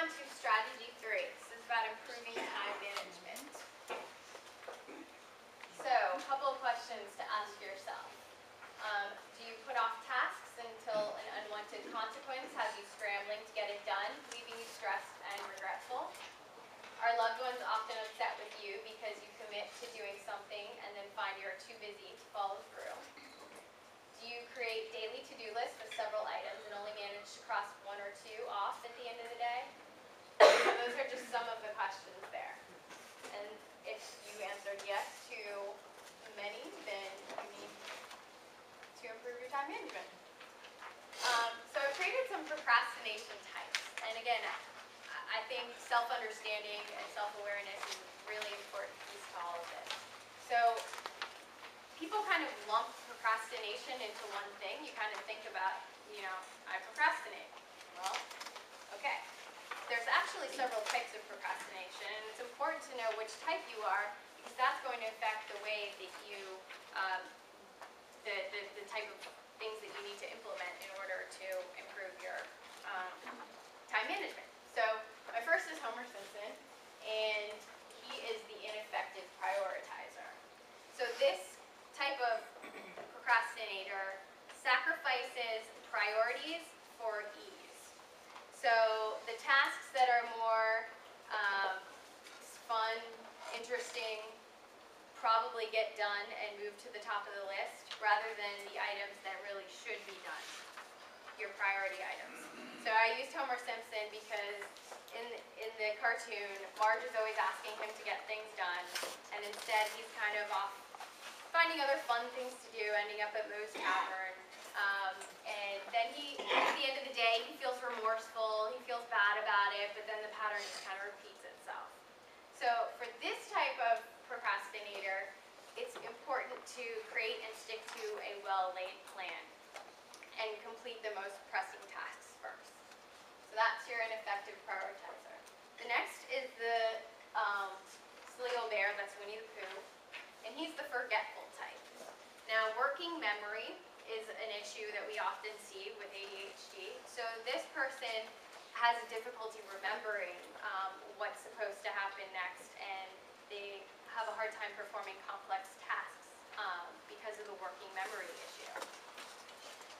on to strategy 3. This is about improving time management. So, a couple of questions to ask yourself. Do you put off tasks until an unwanted consequence has you scrambling to get it done, leaving you stressed and regretful? Are loved ones often upset with you because you commit to doing something and then find you're too busy to follow through? Do you create daily to-do lists with several items and only manage to cross one or two off at the end of the day? So those are just some of the questions there. And if you answered yes to many, then you need to improve your time management. So I've created some procrastination types. And again, I think self-understanding and self-awareness is a really important piece to all of this. So people kind of lump procrastination into one thing. You kind of think about, I procrastinate. Well, okay. There's actually several types of procrastination, and it's important to know which type you are, because that's going to affect the way that you, the type of things that you need to implement in order to improve your time management. So my first is Homer Simpson, and he is the ineffective prioritizer. So this type of procrastinator sacrifices priorities for ease. So the tasks that are more fun, interesting, probably get done and move to the top of the list rather than the items that really should be done, your priority items. So I used Homer Simpson because in the cartoon, Marge is always asking him to get things done, and instead he's kind of off finding other fun things to do, ending up at Moe's Tavern. And then at the end of the day, he feels remorseful, he feels bad about it, but then the pattern just kind of repeats itself. So for this type of procrastinator, it's important to create and stick to a well-laid plan and complete the most pressing tasks first. So that's your ineffective prioritizer. The next is the silly old bear, that's Winnie the Pooh, and he's the forgetful type. Now, working memory is an issue that we often see with ADHD. So this person has a difficulty remembering what's supposed to happen next, and they have a hard time performing complex tasks because of the working memory issue.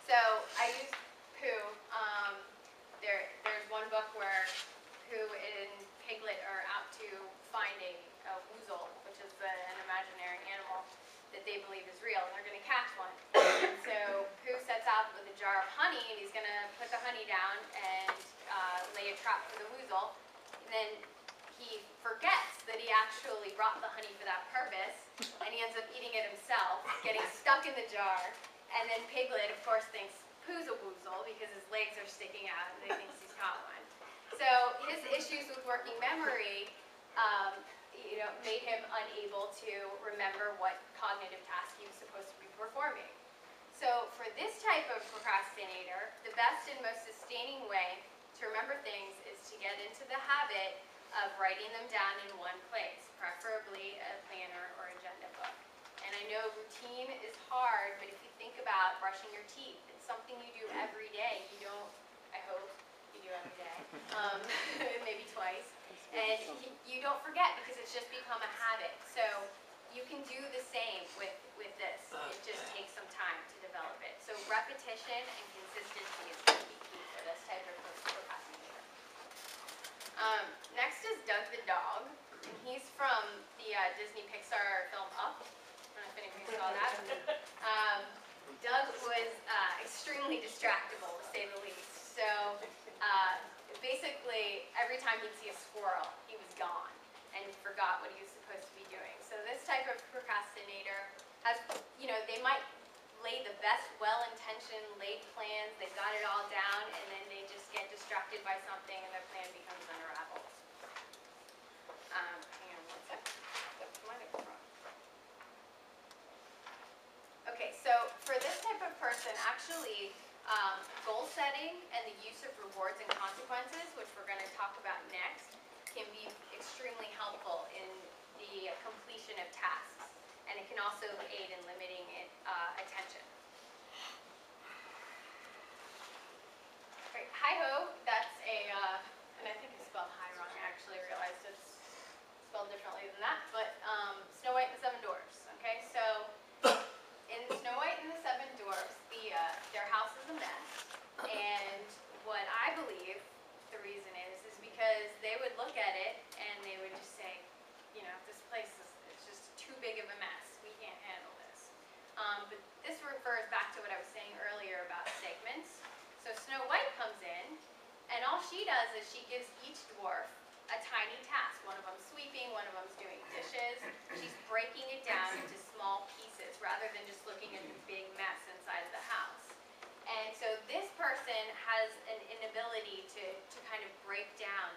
So I use Pooh. There's one book where Pooh and Piglet are out to find a woozle, which is an imaginary animal that they believe is real, and they're going to catch one. And so Pooh sets out with a jar of honey, and he's going to put the honey down and lay a trap for the woozle. And then he forgets that he actually brought the honey for that purpose, and he ends up eating it himself, getting stuck in the jar. And then Piglet, of course, thinks Pooh's a woozle because his legs are sticking out, and he thinks he's caught one. So his issues with working memory made him unable to remember what cognitive task he was supposed to be performing. So for this type of procrastinator, the best and most sustaining way to remember things is to get into the habit of writing them down in one place, preferably a planner or agenda book. And I know routine is hard, but if you think about brushing your teeth, it's something you do every day. You don't, I hope, you do every day, maybe twice. And you don't forget because it's just become a habit. So you can do the same with this. It just takes some time to develop it. So repetition and consistency is going to be key for this type of procrastinator. Next is Doug the dog. And he's from the Disney Pixar film Up. I don't know if any of you saw that. Doug was extremely distractible, to say the least. So basically, every time he'd see a squirrel, he was gone and forgot what he was supposed to be doing. So this type of procrastinator has, they might lay the best well-intentioned laid plans, they've got it all down, and then they just get distracted by something and their plan becomes unraveled. Hang on one second. That's my microphone. Okay, so for this type of person, actually, goal setting and the use of rewards and consequences, which we're going to talk about next, can be extremely helpful in the completion of tasks, and it can also aid in limiting attention. Great. Hi-ho, that's and I think I spelled differently than that, but Snow White and the Seven Dwarfs. Okay, so in Snow White and the Seven Dwarfs, their house is a mess, and what I believe the reason is because they would look at it and they would just say, you know, this place is just too big of a mess. We can't handle this. But this refers back to what I was saying earlier about segments. So Snow White comes in, and all she does is she gives each dwarf a tiny task. One of them's sweeping, one of them's doing dishes. She's breaking it down into small pieces rather than just looking at the big mess inside of the house. And so this person has an inability to kind of break down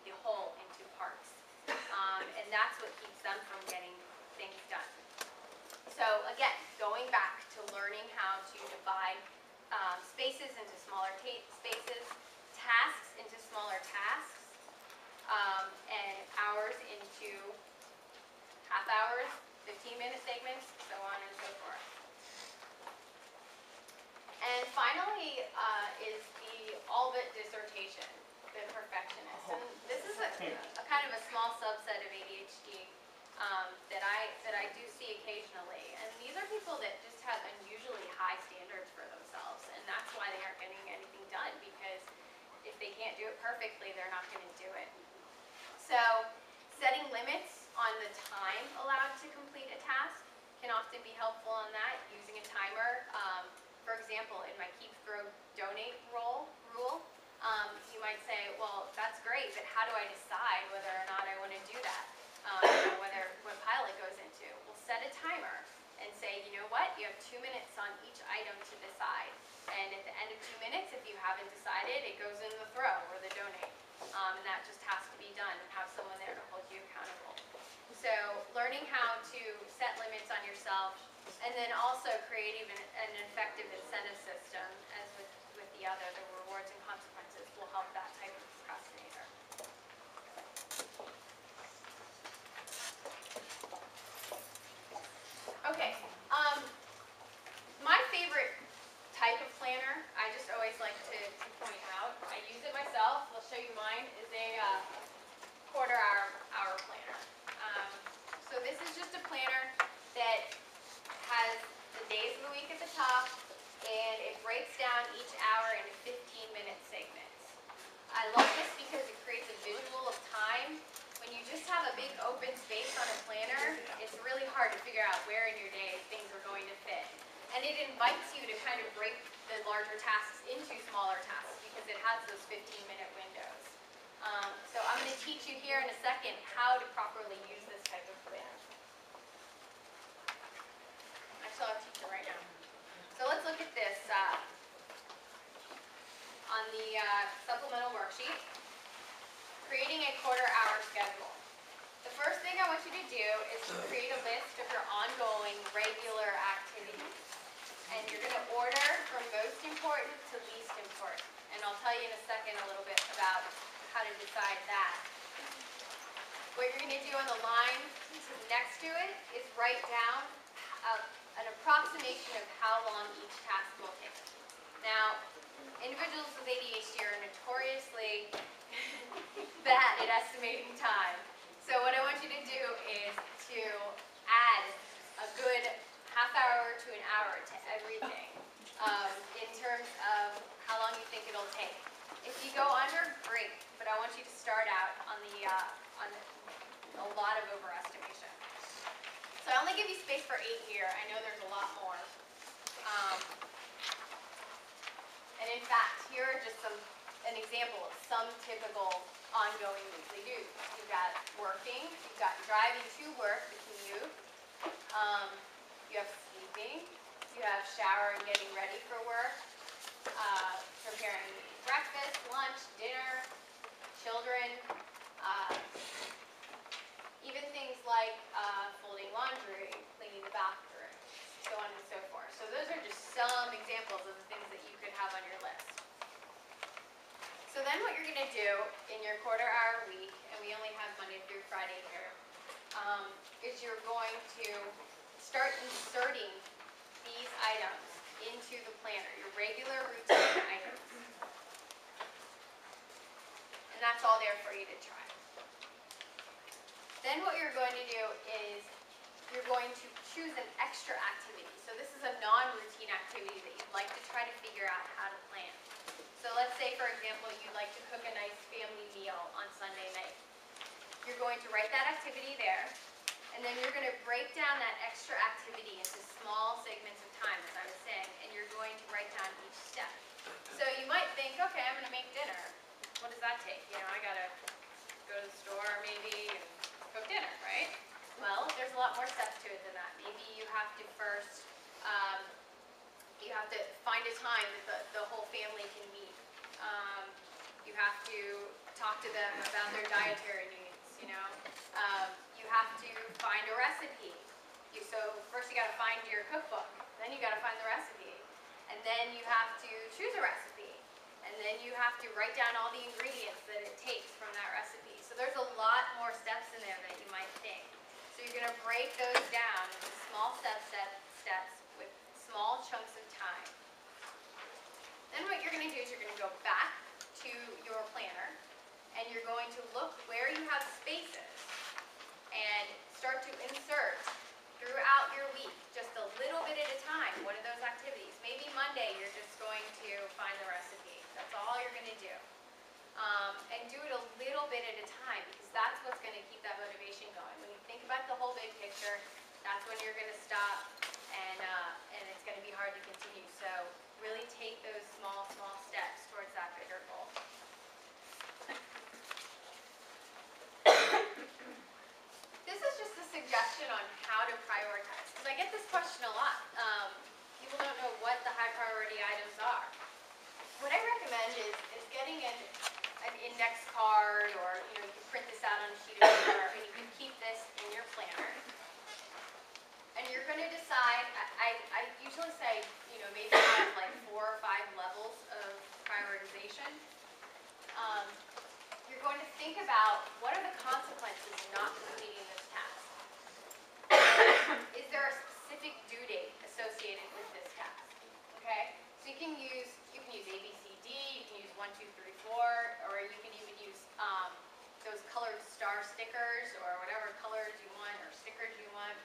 the whole into parts. And that's what keeps them from getting things done. So again, going back to learning how to divide spaces into smaller spaces, tasks into smaller tasks, and hours into half hours, 15-minute segments, so on and so forth. And finally is the all-but dissertation, the perfectionist. And this is a kind of a small subset of ADHD that I do see occasionally. And these are people that just have unusually high standards for themselves, and that's why they aren't getting anything done, because if they can't do it perfectly, they're not going to do it. So setting limits on the time allowed to complete a task can often be helpful on that, using a timer. For example, in my keep, throw, donate rule, you might say, well, that's great, but how do I decide whether or not I want to do that? What pile it goes into? We'll set a timer and say, you know what, you have 2 minutes on each item to decide. And at the end of 2 minutes, if you haven't decided, it goes in the throw or the donate. And that just has to be done, and have someone there to hold you accountable. So learning how to set limits on yourself, and then also create even an effective incentive system, as with the rewards and consequences, will help that type of procrastinator. Okay, my favorite type of planner, I just always like to point out, I use it myself, I'll show you mine, is a quarter-hour planner. So this is just a planner that has the days of the week at the top, and it breaks down each hour into 15-minute segments. I love this because it creates a visual of time. When you just have a big open space on a planner, it's really hard to figure out where in your day things are going to fit. And it invites you to kind of break the larger tasks into smaller tasks because it has those 15-minute windows. So I'm going to teach you here in a second how to properly use this type of planner. Actually, I'll teach you right now. So let's look at this on the supplemental worksheet. Creating a quarter-hour schedule. The first thing I want you to do is to create a list of your ongoing regular activities. And you're going to order from most important to least important. And I'll tell you in a second a little bit about how to decide that. What you're going to do on the line next to it is write down an approximation of how long each task will take. Now, individuals with ADHD are notoriously bad at estimating time. So what I want you to do is to add a good half hour to an hour to everything in terms of how long you think it'll take. If you go under, great, but I want you to start out on a lot of overestimation. So I only give you space for 8 here. I know there's a lot more. And in fact, here are just an example of some typical ongoing weekly duties. You've got working, you've got driving to work, the commute, you have sleeping, you have shower and getting ready for work, preparing breakfast, lunch, dinner, children, even things like folding laundry, cleaning the bathroom, so on and so forth. So those are just some examples of the things that you could have on your list. So then what you're going to do in your quarter-hour week, and we only have Monday through Friday here, is you're going to start inserting these items into the planner, your regular routine items. And that's all there for you to try. Then what you're going to do is you're going to choose an extra activity. So this is a non-routine activity that you'd like to try to figure out how to plan. So let's say, for example, you'd like to cook a nice family meal on Sunday night. You're going to write that activity there, and then you're going to break down that extra activity into small segments of time, as I was saying, and you're going to write down each step. So you might think, okay, I'm going to make dinner. What does that take? You know, I got to go to the store maybe and cook dinner, right? Well, there's a lot more steps to it than that. Maybe you have to first, you have to find a time that the whole family can meet. You have to talk to them about their dietary needs, you know. You have to find a recipe. So first you got to find your cookbook, then you got to find the recipe, and then you have to choose a recipe, and then you have to write down all the ingredients that it takes from that recipe. So there's a lot more steps in there that you might think. So you're going to break those down into small steps with small chunks of time. Then what you're going to do is you're going to go back to your planner, and you're going to look where you have spaces and start to insert throughout your week, just a little bit at a time, one of those activities. Maybe Monday you're just going to find the recipe. That's all you're going to do. And do it a little bit at a time, because that's what's going to keep that motivation going. When you think about the whole big picture, that's when you're going to stop, and it's going to be hard to continue. So really take those small steps towards that bigger goal. This is just a suggestion on how to prioritize, because I get this question a lot. People don't know what the high priority items are. What I recommend is getting an index card, or you can print this out on a sheet of paper, and you can keep this in your planner. And you're going to decide. I usually say maybe have like 4 or 5 levels of prioritization. You're going to think about, what are the consequences of not completing this task? Is there a specific due date associated with this task? Okay, so you can use A, B, C, D. You can use 1, 2, 3, 4, or you can even use those colored star stickers, or whatever colors you want, or stickers you want.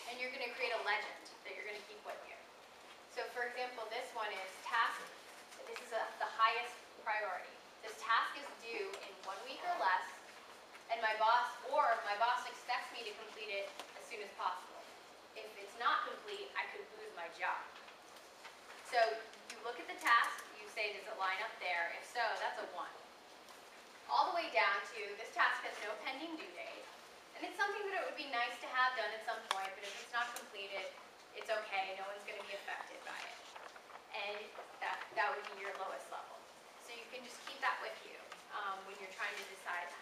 And you're going to create a legend that you're going to keep with you. So for example, this one is task. This is the highest priority. This task is due in 1 week or less, and my boss expects me to complete it as soon as possible. If it's not complete, I could lose my job. So you look at the task, you say, does it line up there? If so, that's a 1. All the way down to, this task has no pending due date, and it's something that it would be nice to have done at some point, but if it's not completed, it's okay, no one's going to be affected by it. And that would be your lowest level. So you can just keep that with you when you're trying to decide